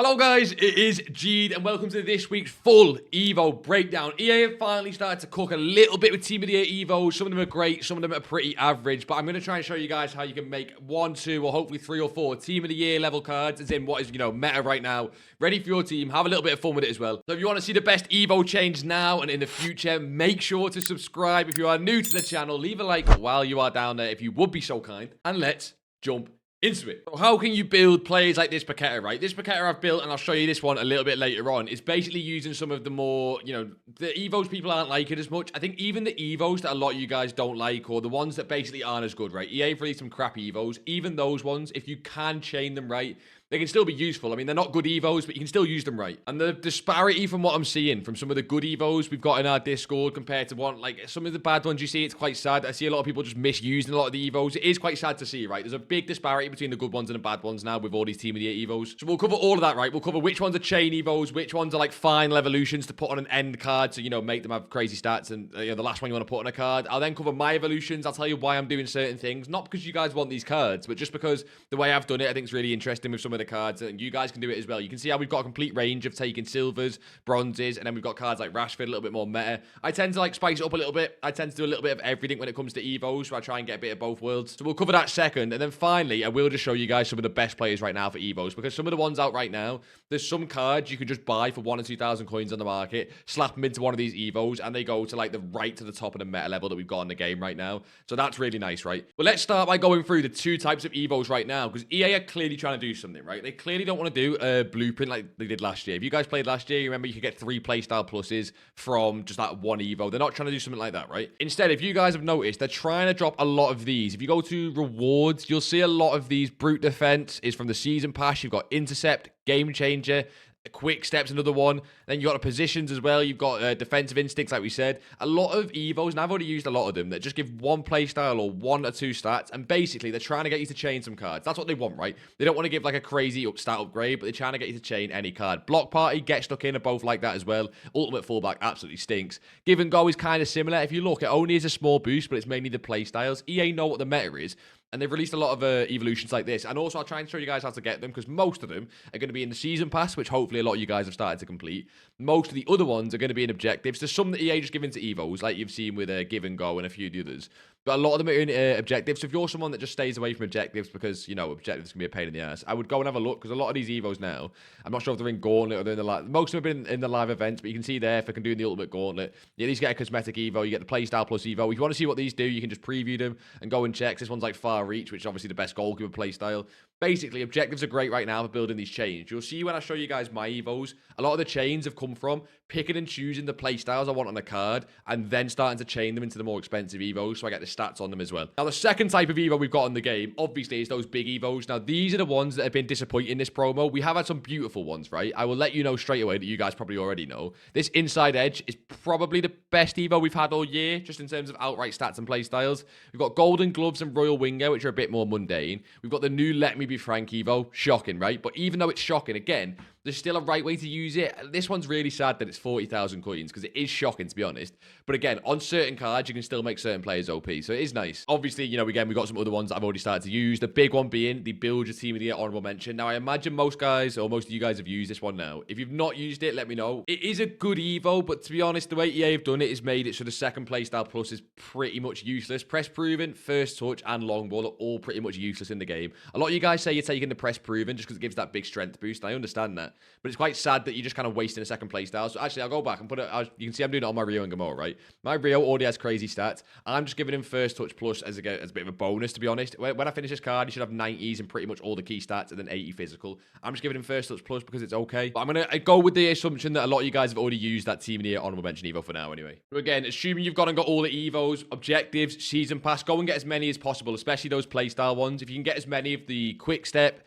Hello guys, it is Jead and welcome to this week's full Evo breakdown. EA have finally started to cook a little bit with Team of the Year Evos. Some of them are great, some of them are pretty average, but I'm going to try and show you guys how you can make 1, 2, or hopefully 3 or 4 Team of the Year level cards, as in what is, meta right now, ready for your team. Have a little bit of fun with it as well. So if you want to see the best Evo change now and in the future, make sure to subscribe. If you are new to the channel, leave a like while you are down there if you would be so kind, and let's jump into it. So how can you build players like this Paqueta, right? This Paqueta I've built, and I'll show you this one a little bit later on, is basically using some of the more, the Evos people aren't liking as much. I think even the Evos that a lot of you guys don't like, or the ones that basically aren't as good, right? EA have released some crap Evos. Even those ones, if you can chain them right, they can still be useful. I mean, they're not good Evos, but you can still use them right. And the disparity from what I'm seeing from some of the good Evos we've got in our Discord compared to some of the bad ones you see, it's quite sad. I see a lot of people just misusing a lot of the Evos. It is quite sad to see, right? There's a big disparity between the good ones and the bad ones now with all these Team of the Year Evos. So we'll cover all of that, right? We'll cover which ones are chain Evos, which ones are like final evolutions to put on an end card to, make them have crazy stats and, the last one you want to put on a card. I'll then cover my evolutions. I'll tell you why I'm doing certain things. Not because you guys want these cards, but just because the way I've done it, I think it's really interesting with some of the cards, and you guys can do it as well. You can see how we've got a complete range of taking silvers, bronzes, and then we've got cards like Rashford, a little bit more meta. I tend to spice it up a little bit. I tend to do a little bit of everything when it comes to Evos, so I try and get a bit of both worlds. So we'll cover that second, and then finally, I will just show you guys some of the best players right now for Evos, because some of the ones out right now, there's some cards you can just buy for 1,000 or 2,000 coins on the market, slap them into one of these Evos, and they go to right to the top of the meta level that we've got in the game right now. So that's really nice, right? But let's start by going through the two types of Evos right now, because EA are clearly trying to do something, right? They clearly don't want to do a blueprint like they did last year. If you guys played last year, you remember you could get 3 playstyle pluses from just that one Evo. They're not trying to do something like that, right? Instead, if you guys have noticed, they're trying to drop a lot of these. If you go to rewards, you'll see a lot of these. Brute defense is from the season pass. You've got intercept, game changer, quick steps, another one. Then you've got the positions as well. You've got defensive instincts, like we said. A lot of Evos, and I've already used a lot of them, that just give 1 playstyle or 1 or 2 stats, and basically they're trying to get you to chain some cards. That's what they want, right? They don't want to give like a crazy stat upgrade, but they're trying to get you to chain any card. Block party, get stuck in are both like that as well. Ultimate fullback absolutely stinks. Give and go is kind of similar. If you look, it only is a small boost, but it's mainly the playstyles. EA know what the meta is, and they've released a lot of evolutions like this. And also, I'll try and show you guys how to get them, because most of them are going to be in the season pass, which hopefully a lot of you guys have started to complete. Most of the other ones are going to be in objectives. There's some that EA just give into Evos, like you've seen with Give and Go and a few of the others. But a lot of them are in objectives. So if you're someone that just stays away from objectives because, objectives can be a pain in the ass, I would go and have a look, because a lot of these Evos now, I'm not sure if they're in Gauntlet or they're in the live. Most of them have been in the live events, but you can see there if I can do in the Ultimate Gauntlet. You at least get a cosmetic Evo, you get the Playstyle Plus Evo. If you want to see what these do, you can just preview them and go and check. This one's like Far Reach, which is obviously the best goalkeeper playstyle. Basically, objectives are great right now for building these chains. You'll see when I show you guys my Evos, a lot of the chains have come from picking and choosing the playstyles I want on a card, and then starting to chain them into the more expensive Evos, so I get the stats on them as well. Now, the second type of Evo we've got in the game, obviously, is those big Evos. Now, these are the ones that have been disappointing in this promo. We have had some beautiful ones, right? I will let you know straight away that you guys probably already know. This Inside Edge is probably the best Evo we've had all year, just in terms of outright stats and playstyles. We've got Golden Gloves and Royal Winger, which are a bit more mundane. We've got the new Let Me Be Franck Evo. Shocking, right? But even though it's shocking, again, there's still a right way to use it. This one's really sad that it's 40,000 coins, because it is shocking, to be honest. But again, on certain cards, you can still make certain players OP, so it is nice. Obviously, again, we've got some other ones that I've already started to use. The big one being the Build Your Team of the Year honorable mention. Now, I imagine most guys, or most of you guys, have used this one now. If you've not used it, let me know. It is a good Evo, but to be honest, the way EA have done it is made it so the second playstyle plus is pretty much useless. Press proven, first touch, and long ball are all pretty much useless in the game. A lot of you guys say you're taking the press proven just because it gives that big strength boost. I understand that, but it's quite sad that you're just kind of wasting a second playstyle. So actually, I'll go back and put it. You can see I'm doing it on my Rio and Gamora, right? My Rio already has crazy stats. I'm just giving him first touch plus as a bit of a bonus, to be honest. When I finish this card, he should have 90s in pretty much all the key stats, and then 80 physical. I'm just giving him first touch plus because it's okay. But I'm going to go with the assumption that a lot of you guys have already used that Team of the Year honorable mention Evo for now anyway. So again, assuming you've gone and got all the Evos, objectives, season pass, go and get as many as possible, especially those playstyle ones. If you can get as many of the quick step,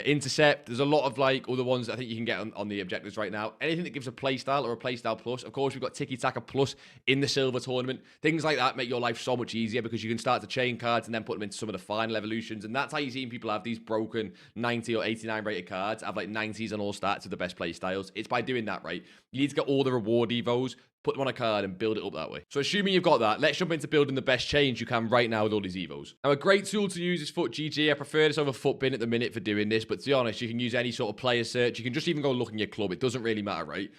intercept, there's a lot of other ones that I think you can get on the objectives right now. Anything that gives a playstyle or a playstyle plus. Of course, we've got Tiki Taka Plus in the silver tournament. Things like that make your life so much easier, because you can start to chain cards and then put them into some of the final evolutions. And that's how you've seen people have these broken 90 or 89 rated cards, have like 90s on all stats of the best playstyles. It's by doing that, right? You need to get all the reward Evos, put them on a card and build it up that way. So assuming you've got that, let's jump into building the best chains you can right now with all these Evos. Now, a great tool to use is FUTGG. I prefer this over FUTBin at the minute for doing this, but to be honest, you can use any sort of player search. You can just even go look in your club. It doesn't really matter, right?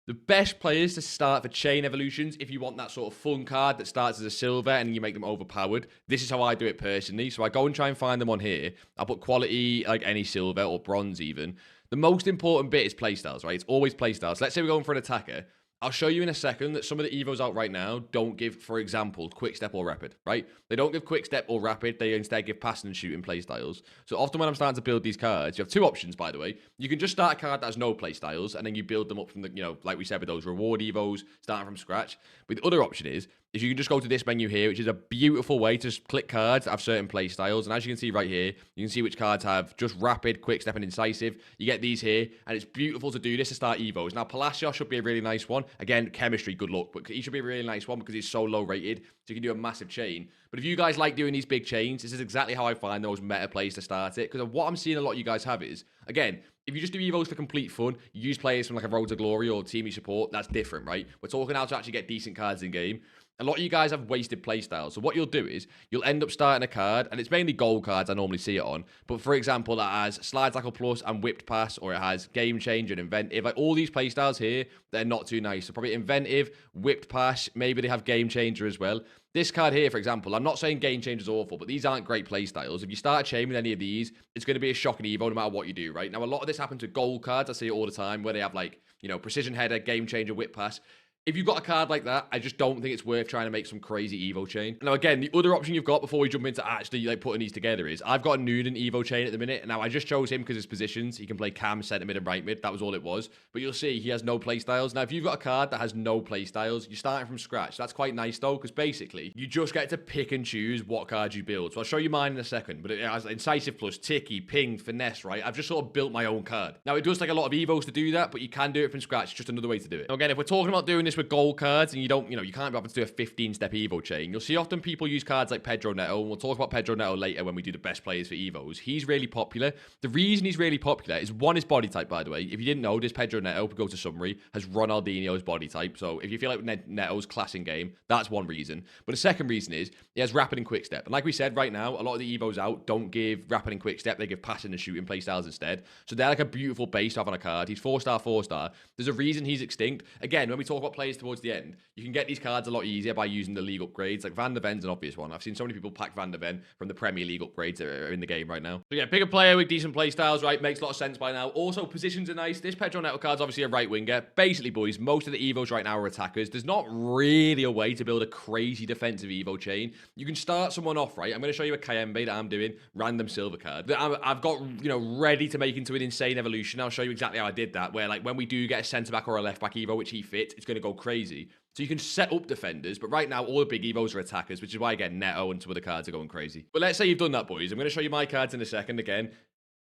The best players to start for chain evolutions, if you want that sort of fun card that starts as a silver and you make them overpowered, this is how I do it personally. So I go and try and find them on here. I put quality, like any silver or bronze even. The most important bit is playstyles, right? It's always playstyles. Let's say we're going for an attacker. I'll show you in a second that some of the Evos out right now don't give, for example, quick step or rapid, right? They don't give quick step or rapid. They instead give passing and shooting playstyles. So often when I'm starting to build these cards, you have two options, by the way. You can just start a card that has no playstyles, and then you build them up from the, you know, like we said with those reward Evos, starting from scratch. But the other option is you can just go to this menu here, which is a beautiful way to just click cards that have certain play styles. And as you can see right here, you can see which cards have just rapid, quick step, and incisive. You get these here, and it's beautiful to do this to start Evos. Now, Palacio should be a really nice one. Again, chemistry, good luck, but he should be a really nice one because he's so low rated, so you can do a massive chain. But if you guys like doing these big chains, this is exactly how I find the most meta plays to start it, because what I'm seeing a lot of you guys have is, again, if you just do Evos for complete fun, you use players from like a Road to Glory or Team you support, that's different, right? We're talking how to actually get decent cards in game. A lot of you guys have wasted playstyles. So what you'll do is you'll end up starting a card, and it's mainly gold cards I normally see it on. But for example, that has Slide Tackle Plus and Whipped Pass, or it has Game Changer and Inventive. Like all these playstyles here, they're not too nice. So probably Inventive, Whipped Pass, maybe they have Game Changer as well. This card here, for example, I'm not saying Game Changer is awful, but these aren't great playstyles. If you start a chain with any of these, it's going to be a shocking Evo no matter what you do, right? Now, a lot of this happens with gold cards. I see it all the time where they have like, you know, Precision Header, Game Changer, Whip Pass. If you've got a card like that, I just don't think it's worth trying to make some crazy Evo chain. Now, again, the other option you've got before we jump into actually like putting these together is I've got a Noonan Evo chain at the minute. Now, I just chose him because his positions. He can play cam, centre mid, and right mid. That was all it was. But you'll see he has no play styles. Now, if you've got a card that has no play styles, you're starting from scratch. That's quite nice, though, because basically you just get to pick and choose what cards you build. So I'll show you mine in a second. But it has Incisive Plus, Ticky, Ping, Finesse, right? I've just sort of built my own card. Now, it does take a lot of Evos to do that, but you can do it from scratch. It's just another way to do it. Now, again, if we're talking about doing this with gold cards, and you can't be able to do a 15-step Evo chain. You'll see often people use cards like Pedro Neto, and we'll talk about Pedro Neto later when we do the best players for Evos. He's really popular. The reason he's really popular is one, his body type, by the way. If you didn't know, this Pedro Neto, go to summary, has Ronaldinho's body type. So if you feel like Neto's class in game, that's one reason. But the second reason is he has rapid and quick step. And like we said, right now, a lot of the Evos out don't give rapid and quick step. They give passing and shooting playstyles instead. So they're like a beautiful base to have on a card. He's 4-star, 4-star. There's a reason he's extinct. Again, when we talk about players towards the end, you can get these cards a lot easier by using the league upgrades. Like Van der Ven's an obvious one. I've seen so many people pack Van der Ven from the Premier League upgrades that are in the game right now. So yeah, pick a player with decent playstyles, right? Makes a lot of sense by now. Also, positions are nice. This Pedro Neto card's obviously a right winger. Basically, boys, most of the Evos right now are attackers. There's not really a way to build a crazy defensive Evo chain. You can start someone off, right? I'm going to show you a Kayembe that I'm doing, random silver card, that I've got, you know, ready to make into an insane evolution. I'll show you exactly how I did that, where like when we do get a centre-back or a left-back Evo, which he fits, it's going to go crazy. So you can set up defenders, but right now all the big Evos are attackers, which is why, again, Neto and some of the cards are going crazy. But let's say you've done that, boys. I'm going to show you my cards in a second again.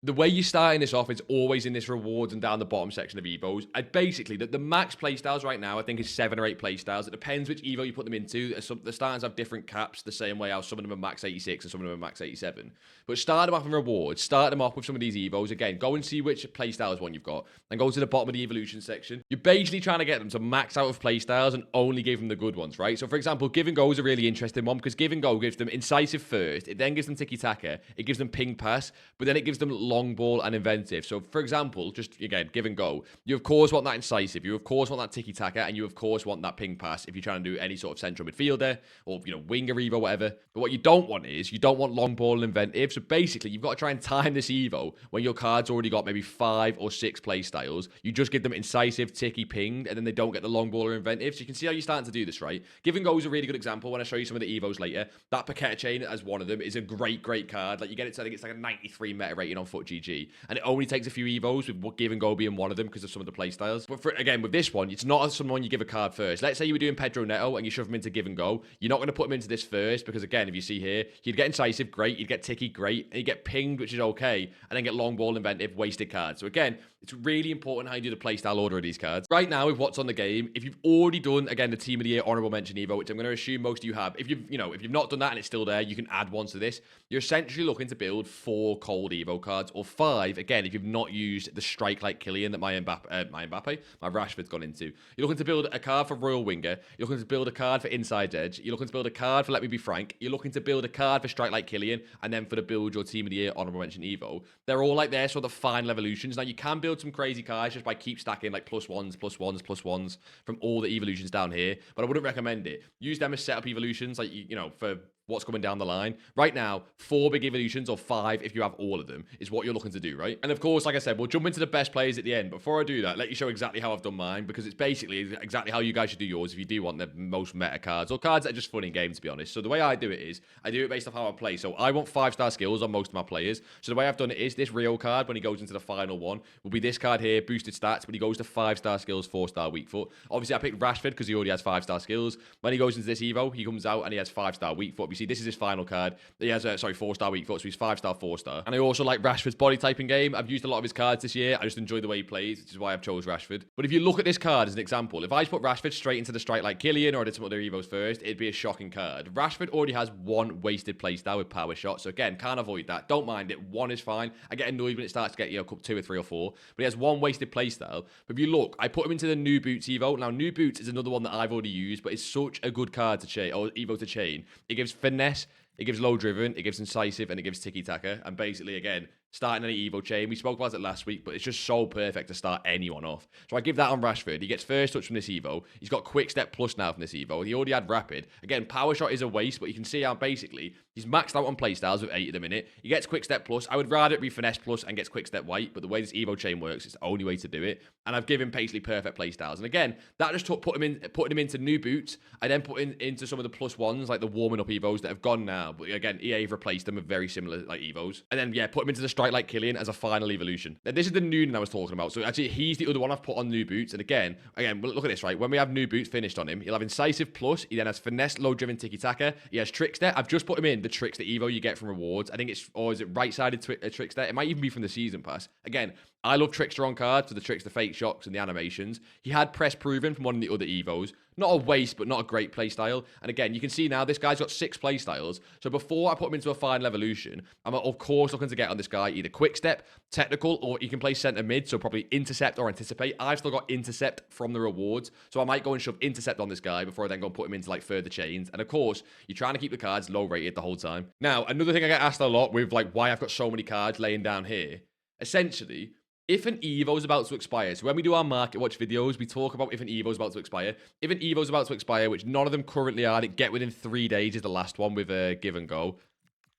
The way you're starting this off, it's always in this rewards and down the bottom section of Evos. Basically, the max playstyles right now, I think, is 7 or 8 playstyles. It depends which Evo you put them into. The starters have different caps, the same way how some of them are max 86 and some of them are max 87. But start them off in rewards. Start them off with some of these Evos. Again, go and see which playstyles one you've got. And go to the bottom of the evolution section. You're basically trying to get them to max out of playstyles and only give them the good ones, right? So, for example, Give and Go is a really interesting one because Give and Go gives them incisive first. It then gives them tiki-taka. It gives them ping pass. But then it gives them long ball and inventive. So, for example, just again, Give and Go. You of course want that incisive. You of course want that tiki taka, and you of course want that ping pass if you're trying to do any sort of central midfielder or winger Evo, whatever. But what you don't want is you don't want long ball and inventive. So basically, you've got to try and time this Evo when your card's already got maybe 5 or 6 play styles. You just give them incisive, tiki, pinged, and then they don't get the long ball or inventive. So you can see how you're starting to do this, right? Give and Go is a really good example when I show you some of the Evos later. That Paqueta chain as one of them is a great card. Like you get it to, I think it's like a 93 meta rating on FUTGG, and it only takes a few Evos with Give and Go being one of them because of some of the playstyles. But again, with this one, it's not someone you give a card first. Let's say you were doing Pedro Neto and you shove him into Give and Go. You're not going to put him into this first because, again, if you see here, you'd get incisive, great. You'd get ticky, great. And you get pinged, which is okay. And then get long ball, inventive, wasted cards. So again, it's really important how you do the playstyle order of these cards. Right now, with what's on the game, if you've already done, again, the Team of the Year Honorable Mention Evo, which I'm going to assume most of you have, if you've not done that and it's still there, you can add one to this. You're essentially looking to build 4 cold Evo cards, or 5, again, if you've not used the Strike Like Killian that my Rashford's gone into. You're looking to build a card for Royal Winger. You're looking to build a card for Inside Edge. You're looking to build a card for Let Me Be Frank. You're looking to build a card for Strike Like Killian, and then for the Build Your Team of the Year Honorable Mention Evo. They're all like their sort of final evolutions. Now, you can build some crazy cards just by keep stacking like +1s from all the evolutions down here, but I wouldn't recommend it. Use them as setup evolutions, like, for what's coming down the line. Right now, 4 big evolutions, or 5 if you have all of them, is what you're looking to do, right? And of course, like I said, we'll jump into the best players at the end. Before I do that, let you show exactly how I've done mine, because it's basically exactly how you guys should do yours if you do want the most meta cards, or cards that are just fun in game, to be honest. So the way I do it is, I do it based off how I play. So I want 5-star skills on most of my players. So the way I've done it is, this Rio card, when he goes into the final one, will be this card here, boosted stats. When he goes to 5-star skills, 4-star weak foot. Obviously, I picked Rashford because he already has 5-star skills. When he goes into this Evo, he comes out and he has 5-star weak foot. You see, this is his final card. He has 4-star weak foot, so he's 5-star, 4-star. And I also like Rashford's body typing game. I've used a lot of his cards this year. I just enjoy the way he plays, which is why I've chose Rashford. But if you look at this card as an example, if I just put Rashford straight into the Strike Like Killian, or I did some other Evos first, it'd be a shocking card. Rashford already has 1 wasted playstyle with power shot, so again, can't avoid that. Don't mind it. 1 is fine. I get annoyed when it starts to get 2 or 3 or 4, but he has 1 wasted playstyle. But if you look, I put him into the New Boots Evo. Now, New Boots is another one that I've already used, but it's such a good card to chain, or Evo to chain. It gives finesse, it gives low driven, it gives incisive, and it gives tiki-taka. And basically, again, starting any Evo chain. We spoke about it last week, but it's just so perfect to start anyone off. So I give that on Rashford. He gets first touch from this Evo. He's got quick step plus now from this Evo. He already had rapid. Again, power shot is a waste, but you can see how basically he's maxed out on playstyles with 8 at the minute. He gets quick step plus. I would rather it be finesse plus and gets quick step white, but the way this Evo chain works, it's the only way to do it. And I've given basically perfect playstyles. And again, that just took putting him into New Boots. I then put into some of the +1s, like the warming up Evos that have gone now. But again, EA have replaced them with very similar like Evos. And then, yeah, put him into the Strike Like Killian as a final evolution. Now, this is the Noonan I was talking about. So actually, he's the other one I've put on New Boots. And again, look at this, right? When we have New Boots finished on him, he'll have incisive plus. He then has finesse, low driven, tiki-taka. He has trickster. I've just put him in the trickster Evo you get from rewards. I think it's, or is it right-sided trickster? It might even be from the season pass. Again, I love trickster on cards for the trickster fake shocks and the animations. He had press proven from one of the other Evos. Not a waste, but not a great playstyle. And again, you can see now this guy's got 6 playstyles. So before I put him into a final evolution, I'm of course looking to get on this guy either quick step, technical, or you can play center mid, so probably intercept or anticipate. I've still got intercept from the rewards, so I might go and shove intercept on this guy before I then go and put him into like further chains. And of course, you're trying to keep the cards low rated the whole time. Now, another thing I get asked a lot with like why I've got so many cards laying down here, essentially, if an Evo is about to expire, so when we do our market watch videos, we talk about if an Evo is about to expire. If an Evo is about to expire, which none of them currently are, get within 3 days is the last one with a give and go.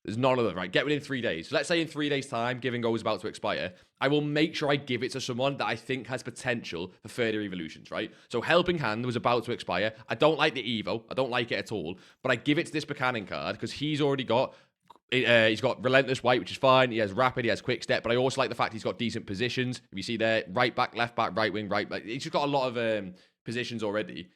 There's none of them, right? Get within 3 days. So let's say in 3 days' time, give and go is about to expire. I will make sure I give it to someone that I think has potential for further evolutions, right? So Helping Hand was about to expire. I don't like the Evo. I don't like it at all. But I give it to this Buchanan card because he's already got... he's got Relentless White, which is fine. He has Rapid, he has Quick Step, but I also like the fact he's got decent positions. If you see there, right back, right wing, right back. He's just got a lot of positions already.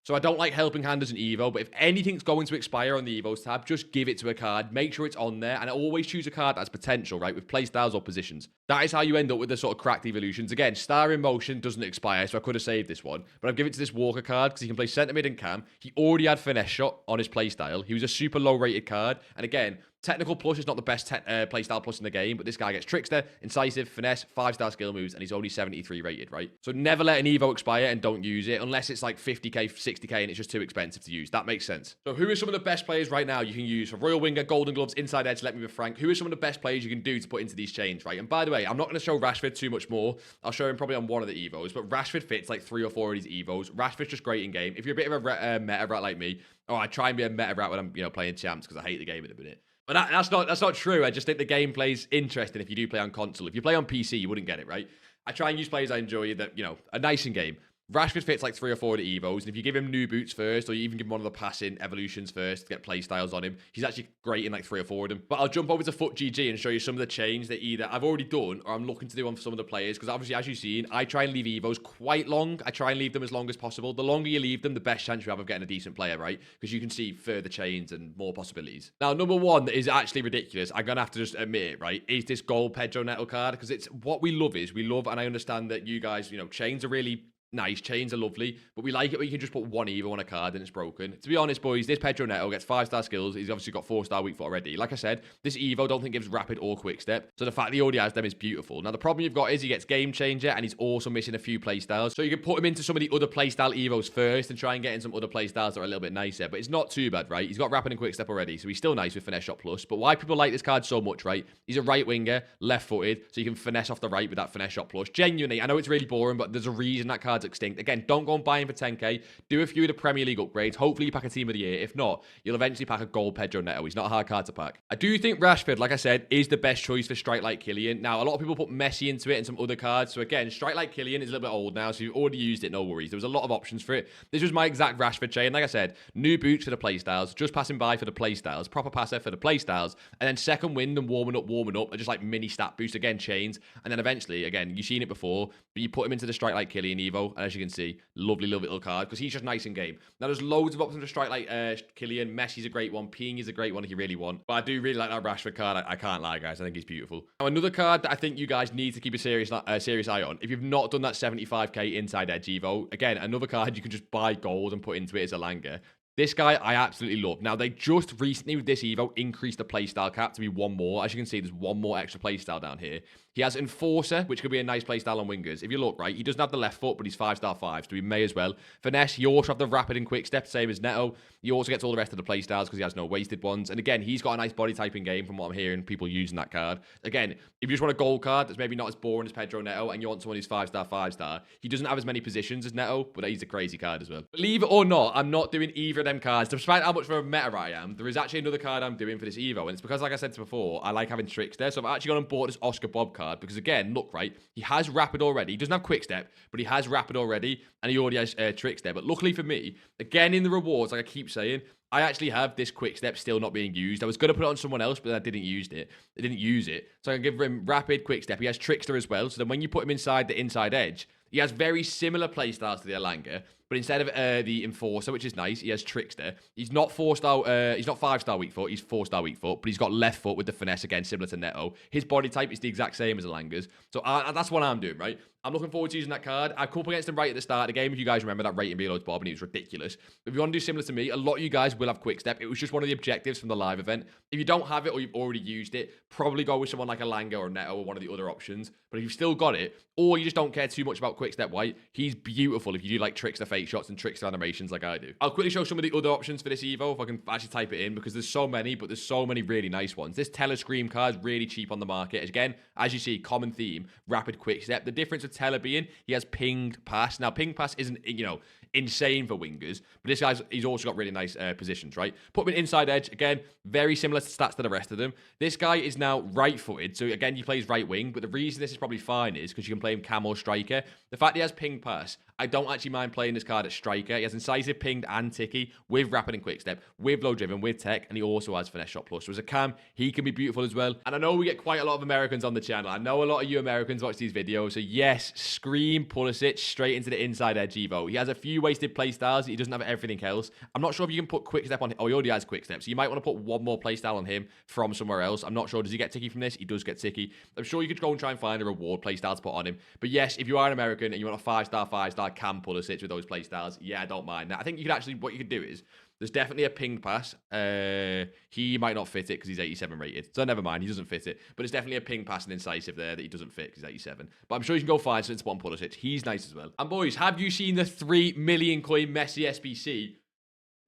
So I don't like Helping Hand as an Evo, but if anything's going to expire on the Evos tab, just give it to a card. Make sure it's on there, and I always choose a card that has potential, right, with playstyles or positions. That is how you end up with the sort of cracked evolutions. Again, Star in Motion doesn't expire, so I could have saved this one, but I've given it to this Walker card because he can play centre mid and cam. He already had Finesse Shot on his playstyle. He was a super low-rated card, and again, Technical Plus is not the best playstyle plus in the game, but this guy gets Trickster, Incisive, Finesse, 5-star skill moves, and he's only 73 rated, right? So never let an Evo expire and don't use it unless it's like 50k, 60k, and it's just too expensive to use. That makes sense. So who are some of the best players right now you can use for Royal Winger, Golden Gloves, Inside Edge, Let Me Be Frank? Who are some of the best players you can do to put into these chains, right? And by the way, I'm not going to show Rashford too much more. I'll show him probably on one of the Evos, but Rashford fits like 3 or 4 of these Evos. Rashford's just great in game. If you're a bit of a meta rat like me, I try and be a meta rat when I'm playing champs because I hate the game at the minute. But that's not true. I just think the gameplay's interesting if you do play on console. If you play on PC, you wouldn't get it, right? I try and use players I enjoy that, are nice in game. Rashford fits like 3 or 4 of the Evos, and if you give him new boots first, or you even give him one of the passing evolutions first to get play styles on him, he's actually great in like 3 or 4 of them. But I'll jump over to FUTGG and show you some of the change that either I've already done or I'm looking to do on some of the players, because obviously, as you've seen, I try and leave Evos quite long. I try and leave them as long as possible. The longer you leave them, the best chance you have of getting a decent player, right? Because you can see further chains and more possibilities. Now, number one that is actually ridiculous, I'm going to have to just admit it, right, is this gold Pedro Neto card, because it's what we love, and I understand that you guys, chains are really nice, chains are lovely, but we like it when you can just put one Evo on a card and it's broken. To be honest, boys, this Pedro Neto gets 5-star skills. He's obviously got 4-star weak foot already. Like I said, this Evo don't think gives rapid or quick step, so the fact that he already has them is beautiful. Now, the problem you've got is he gets game changer, and he's also missing a few playstyles, so you can put him into some of the other playstyle Evos first and try and get in some other playstyles that are a little bit nicer, but it's not too bad, right? He's got rapid and quick step already, so he's still nice with finesse shot plus. But why people like this card so much, right? He's a right winger, left-footed, so you can finesse off the right with that finesse shot plus. Genuinely, I know it's really boring, but there's a reason that card's extinct. Again, don't go and buy him for 10k. Do a few of the Premier League upgrades. Hopefully you pack a team of the year. If not, you'll eventually pack a gold Pedro Neto. He's not a hard card to pack. I do think Rashford, like I said, is the best choice for Strike Like Kylian. Now, a lot of people put Messi into it and some other cards. So again, Strike Like Kylian is a little bit old now, so you've already used it, no worries. There was a lot of options for it. This was my exact Rashford chain. Like I said, new boots for the playstyles, just passing by for the playstyles, proper passer for the playstyles, and then second wind and warming up, are just like mini stat boost, again, chains. And then eventually, again, you've seen it before, but you put him into the Strike Like Kylian Evo, and as you can see, lovely little card, because he's just nice in game. Now, there's loads of options to Strike Like Kylian. Messi's a great one. Ping is a great one if you really want. But I do really like that Rashford card. I can't lie, guys. I think he's beautiful. Now, another card that I think you guys need to keep a serious eye on, if you've not done that 75k Inside Edge Evo, again, another card you can just buy gold and put into it is Elanga. This guy, I absolutely love. Now, they just recently, with this Evo, increased the playstyle cap to be one more. As you can see, there's one more extra playstyle down here. He has Enforcer, which could be a nice playstyle on wingers. If you look, right, he doesn't have the left foot, but he's 5-star 5, so he may as well. Finesse, you also have the rapid and quick step, same as Neto. He also gets all the rest of the playstyles because he has no wasted ones. And again, he's got a nice body typing game from what I'm hearing, people using that card. Again, if you just want a gold card that's maybe not as boring as Pedro Neto, and you want someone who's 5-star 5-star, he doesn't have as many positions as Neto, but he's a crazy card as well. Believe it or not, I'm not doing either of them cards, despite how much of a meta I am. There is actually another card I'm doing for this Evo, and it's because, like I said before, I like having tricks there. So I've actually gone and bought this Oscar Bob card because, again, look, right, he has rapid already. He doesn't have quick step, but he has rapid already, and he already has tricks there. But luckily for me, again, in the rewards, like I keep saying, I actually have this quick step still not being used. I was going to put it on someone else, but I didn't use it. I didn't use it. So I can give him rapid quick step. He has trickster as well. So then when you put him inside the inside edge, he has very similar playstyles to the Elanga, but instead of the Enforcer, which is nice, he has Trickster. He's not 4-star, he's not 5-star weak foot, he's 4-star weak foot, but he's got left foot with the finesse, again, similar to Neto. His body type is the exact same as Elanga's. So that's what I'm doing, right? I'm looking forward to using that card. I come up against him right at the start of the game. If you guys remember that rating below Bob, and he was ridiculous. If you want to do similar to me, a lot of you guys will have quick step. It was just one of the objectives from the live event. If you don't have it or you've already used it, probably go with someone like Elanga or Neto or one of the other options. But if you've still got it, or you just don't care too much about quick step white, he's beautiful if you do like trickster fake shots and trickster animations like I do. I'll quickly show some of the other options for this Evo if I can actually type it in, because there's so many, but there's so many really nice ones. This Telescream card is really cheap on the market. Again, as you see, common theme, rapid quick step. The difference with Tele being he has pinged pass. Now, ping pass isn't, insane for wingers, but this guy's, he's also got really nice positions, right? Put him in inside edge. Again, very similar stats to the rest of them. This guy is now right-footed, so again, he plays right wing, but the reason this is probably fine is because you can play him cam or striker. The fact he has ping pass, I don't actually mind playing this card at striker. He has incisive, pinged, and ticky with rapid and quick step, with low driven, with tech, and he also has finesse shot plus. So as a cam, he can be beautiful as well. And I know we get quite a lot of Americans on the channel. I know a lot of you Americans watch these videos. So yes, scream Pulisic straight into the inside edge Evo. He has a few wasted play styles. He doesn't have everything else. I'm not sure if you can put quick step on him. Oh, he already has quick step. So you might want to put one more play style on him from somewhere else. I'm not sure. Does he get ticky from this? He does get ticky. I'm sure you could go and try and find a reward play style to put on him. But yes, if you are an American and you want a 5-star cam Pulisic with those play styles, yeah, I don't mind that. I think you could actually, what you could do is, there's definitely a pinged pass. He might not fit it because he's 87 rated. So never mind, he doesn't fit it. But it's definitely a ping pass and incisive there that he doesn't fit because he's 87. But I'm sure you can go find something to put on Pulisic. He's nice as well. And boys, have you seen the 3 million coin Messi SBC?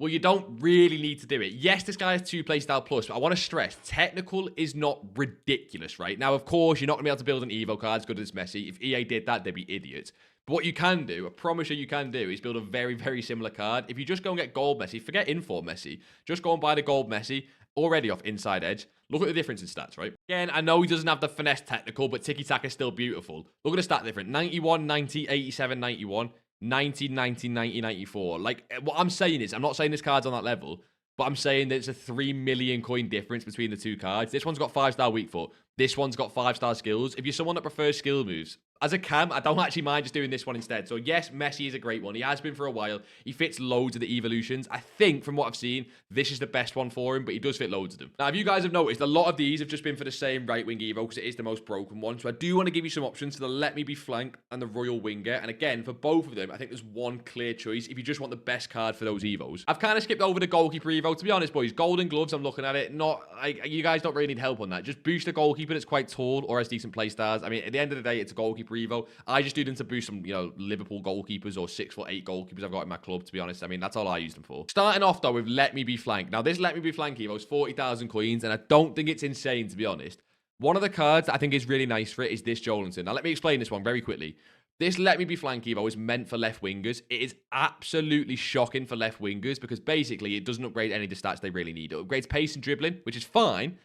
Well, you don't really need to do it. Yes, this guy has 2 playstyle plus, but I want to stress, technical is not ridiculous, right? Now, of course, you're not going to be able to build an Evo card as good as Messi. If EA did that, they'd be idiots. But what you can do, I promise you can do, is build a very, very similar card. If you just go and get gold Messi, forget inform Messi, just go and buy the gold Messi, already off inside edge. Look at the difference in stats, right? Again, I know he doesn't have the finesse technical, but tiki-taka is still beautiful. Look at the stat difference. 91, 90, 87, 91. 90, 90, 90, 94. Like, what I'm saying is, I'm not saying this card's on that level, but I'm saying that it's a 3 million coin difference between the two cards. This one's got 5-star weak foot. This one's got 5-star skills. If you're someone that prefers skill moves, as a cam, I don't actually mind just doing this one instead. So yes, Messi is a great one. He has been for a while. He fits loads of the evolutions. I think from what I've seen, this is the best one for him, but he does fit loads of them. Now, if you guys have noticed, a lot of these have just been for the same right wing Evo because it is the most broken one. So I do want to give you some options for the Let Me Be Franck and the Royal Winger. And again, for both of them, I think there's one clear choice if you just want the best card for those Evos. I've kind of skipped over the goalkeeper Evo. To be honest, boys, golden gloves, I'm looking at it. Not like you guys don't really need help on that. Just boost a goalkeeper that's quite tall or has decent play stars. I mean, at the end of the day, it's a goalkeeper Evo. I just do them to boost some, Liverpool goalkeepers or 6'8" goalkeepers I've got in my club, to be honest. I mean, that's all I use them for. Starting off, though, with Let Me Be Franck. Now, this Let Me Be Franck Evo is 40,000 coins, and I don't think it's insane, to be honest. One of the cards that I think is really nice for it is this Jolinton. Now, let me explain this one very quickly. This Let Me Be Franck Evo is meant for left wingers. It is absolutely shocking for left wingers because basically it doesn't upgrade any of the stats they really need. It upgrades pace and dribbling, which is fine,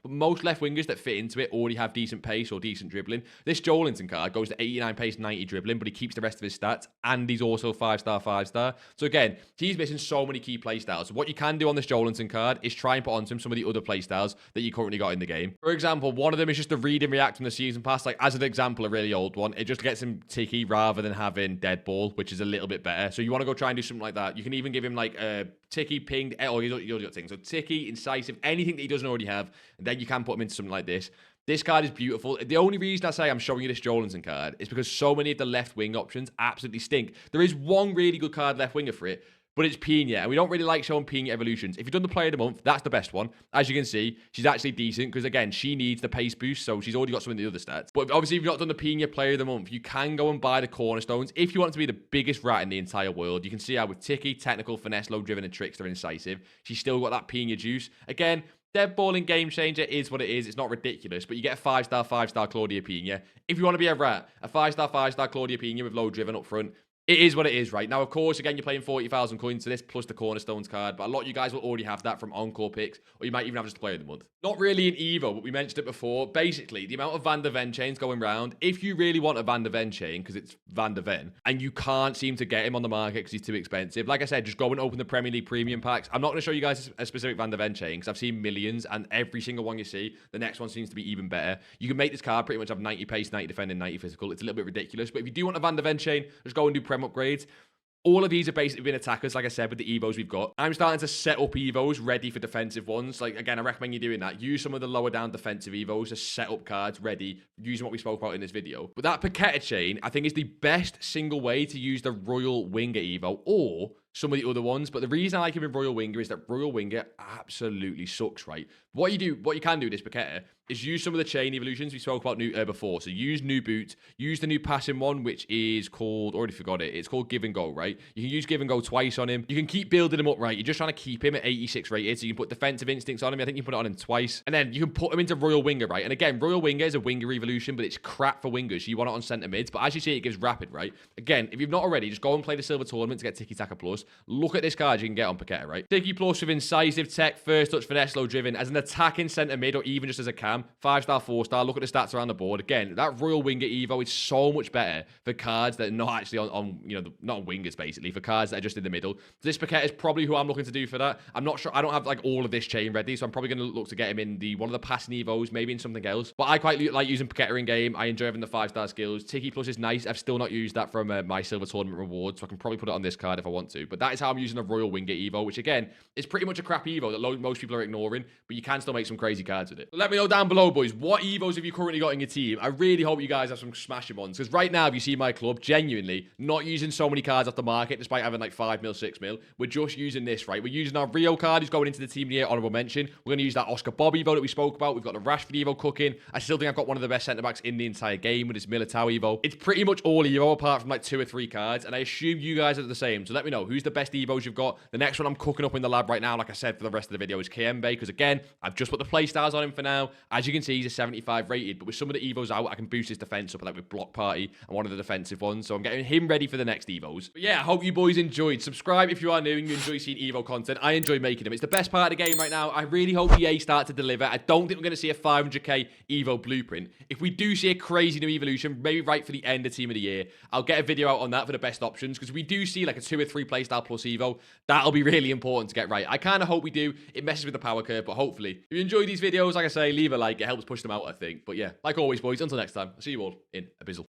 but most left wingers that fit into it already have decent pace or decent dribbling. This Jolinton card goes to 89 pace, 90 dribbling, but he keeps the rest of his stats, and he's also 5-star, 5-star. So again, he's missing so many key playstyles. So what you can do on this Jolinton card is try and put onto him some of the other playstyles that you currently got in the game. For example, one of them is just the read and react from the season pass. Like, as an example, a really old one, it just gets him ticky rather than having dead ball, which is a little bit better. So you want to go try and do something like that. You can even give him like a ticky, pinged, oh, he's got things. So ticky, incisive, anything that he doesn't already have, and then you can put him into something like this. This card is beautiful. The only reason I say I'm showing you this Jolinton card is because so many of the left wing options absolutely stink. There is one really good card left winger for it, but it's Pina, and we don't really like showing Pina evolutions. If you've done the player of the month, that's the best one. As you can see, she's actually decent because, again, she needs the pace boost, so she's already got some of the other stats. But obviously, if you've not done the Pina player of the month, you can go and buy the cornerstones. If you want to be the biggest rat in the entire world, you can see how with Ticky, technical, finesse, low driven, and trickster, incisive, she's still got that Pina juice. Again, dead ball in game changer is what it is. It's not ridiculous, but you get a 5-star, 5-star Claudia Pina. If you want to be a rat, a 5-star, 5-star Claudia Pina with low driven up front, it is what it is, right? Now, of course, again, you're playing 40,000 coins to this plus the Cornerstones card, but a lot of you guys will already have that from Encore picks, or you might even have just Player of the Month. Not really an Evo, but we mentioned it before. Basically, the amount of Van der Ven chains going around, if you really want a Van der Ven chain, because it's Van der Ven, and you can't seem to get him on the market because he's too expensive, like I said, just go and open the Premier League premium packs. I'm not going to show you guys a specific Van der Ven chain, because I've seen millions, and every single one you see, the next one seems to be even better. You can make this card pretty much have 90 pace, 90 defending, 90 physical. It's a little bit ridiculous, but if you do want a Van der Ven chain, just go and do Prem upgrades. All of these are basically been attackers, like I said, with the Evos we've got. I'm starting to set up Evos ready for defensive ones. Like, again, I recommend you doing that. Use some of the lower down defensive Evos to set up cards ready, using what we spoke about in this video. But that Paqueta chain, I think, is the best single way to use the Royal Winger Evo, or some of the other ones. But the reason I like him in Royal Winger is that Royal Winger absolutely sucks, right? What you can do with this Paqueta is use some of the chain evolutions we spoke about before. So use new boots, use the new passing one, which is called, already forgot it. It's called Give and Go, right? You can use Give and Go twice on him. You can keep building him up, right? You're just trying to keep him at 86 rated. So you can put defensive instincts on him. I think you can put it on him twice. And then you can put him into Royal Winger, right? And again, Royal Winger is a winger evolution, but it's crap for wingers. So you want it on centre mids. But as you see, it gives rapid, right? Again, if you've not already, just go and play the Silver Tournament to get Tiki Taka Plus. Look at this card you can get on Paqueta, right? Tiki Plus with incisive tech, first touch, finesse, low driven, as an attacking centre mid, or even just as a cam. 5-star, 4-star. Look at the stats around the board. Again, that Royal Winger Evo is so much better for cards that are not actually on not on wingers, basically, for cards that are just in the middle. This Paqueta is probably who I'm looking to do for that. I'm not sure. I don't have like all of this chain ready, so I'm probably going to look to get him in one of the passing Evos, maybe in something else. But I quite like using Paqueta in game. I enjoy having the 5-star skills. Tiki Plus is nice. I've still not used that from my Silver Tournament reward, so I can probably put it on this card if I want to. But that is how I'm using a Royal Winger Evo, which again is pretty much a crap Evo that most people are ignoring, but you can still make some crazy cards with it. So let me know down below, boys, what Evos have you currently got in your team? I really hope you guys have some smashing ones, because right now, if you see my club, genuinely not using so many cards off the market, despite having like 5 mil, 6 mil. We're just using this, right? We're using our Rio card, who's going into the team here, honorable mention. We're going to use that Oscar Bob Evo that we spoke about. We've got the Rashford Evo cooking. I still think I've got one of the best centre-backs in the entire game with his Militao Evo. It's pretty much all Evo, apart from like 2 or 3 cards, and I assume you guys are the same. So let me know, who's the best Evos you've got. The next one I'm cooking up in the lab right now, like I said, for the rest of the video is Kmbe, because again, I've just put the playstyles on him for now. As you can see, he's a 75 rated, but with some of the Evos out, I can boost his defense up, like with Block Party and one of the defensive ones. So I'm getting him ready for the next Evos. But yeah, I hope you boys enjoyed. Subscribe if you are new and you enjoy seeing Evo content. I enjoy making them. It's the best part of the game right now. I really hope EA start to deliver. I don't think we're going to see a 500k Evo blueprint. If we do see a crazy new evolution, maybe right for the end of Team of the Year, I'll get a video out on that for the best options, because we do see like a 2 or 3 playstyle plus Evo. That'll be really important to get right. I kind of hope we do. It messes with the power curve, but hopefully. If you enjoy these videos, like I say, leave a like. It helps push them out, I think. But yeah, like always, boys, until next time, I'll see you all in Abyssal.